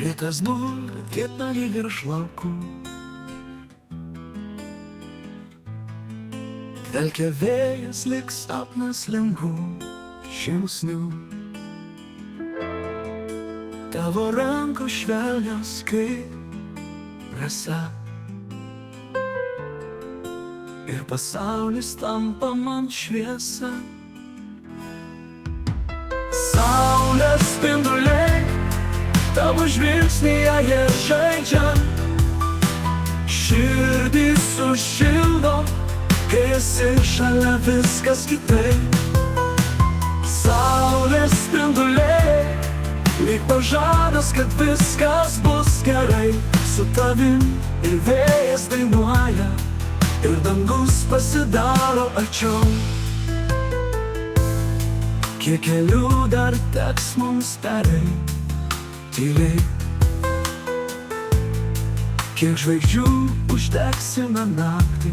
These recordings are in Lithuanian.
Rytas dulkėta į virš laukų, telkia vėjas lyg sapnas lengvų žingsnių. Tavo rankos švelnios kaip rasa, ir pasaulis tampa man šviesa. Saulės spinduliai tavo žvilgsnyje jie žaidžia, širdį sušildo, kai esi šalia viskas kitaip. Saulės spinduliai lyg pažadas, kad viskas bus gerai su tavim, ir vėjas dainuoja, ir dangus pasidaro arčiau. Kiek kelių dar teks mums pereit tyliai, kiek žvaigždžių uždegsime naktį,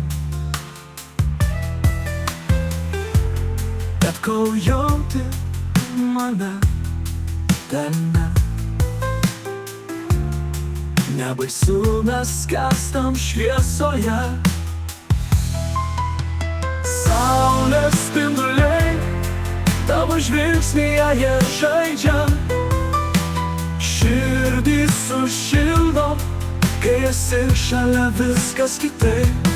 bet kol jauti mane delne, nebaisu, mes skęstam šviesoje. Saulės spinduliai tavo žvilgsnyje jie žaidžia, širdį sušildo, kai esi šalia viskas kitaip.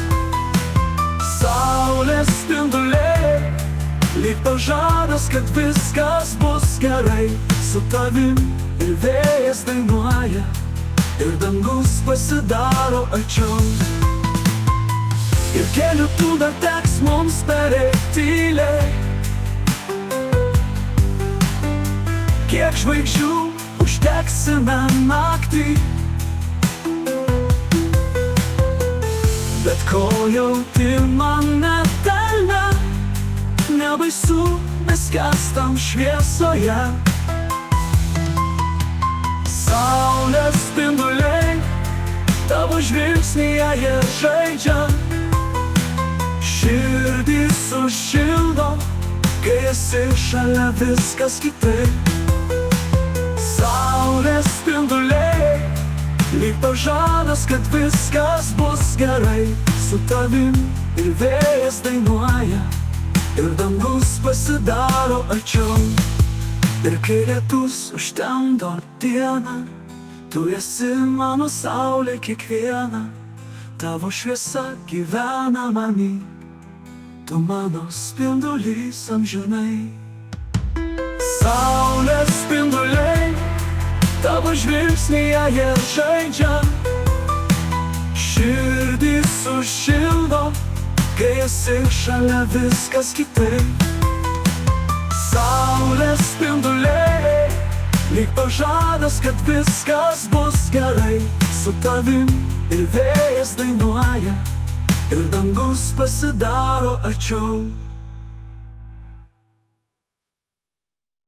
Saulės spinduliai lyg pažadas, kad viskas bus gerai su tavim, ir vėjas dainuoja, ir dangus pasidaro arčiau. Ir kelių tų dar teks mums pereit tyliai, kiek žvaigždžių uždegsime naktį, bet kol jauti mane delne, nebaisu, mes skęstam šviesoje. Saulės spinduliai tavo žvilgsnyje jie žaidžia, širdį sušildo, kai esi šalia viskas kitaip. Saulės spinduliai lyg pažadas, kad viskas bus gerai su tavim, ir vėjas dainuoja, ir dangus pasidaro arčiau. Ir kai lietus užtemdo dieną, tu esi mano saulė kiekviena, tavo šviesa gyvena many, tu mano spindulys amžinai. Saulės spinduliai tavo žvilgsnyje jie žaidžia, širdį sušildo, kai esi šalia viskas kitaip. Saulės spinduliai lyg pažadas, kad viskas bus gerai su tavim, ir vėjas dainuoja, ir dangus pasidaro arčiau.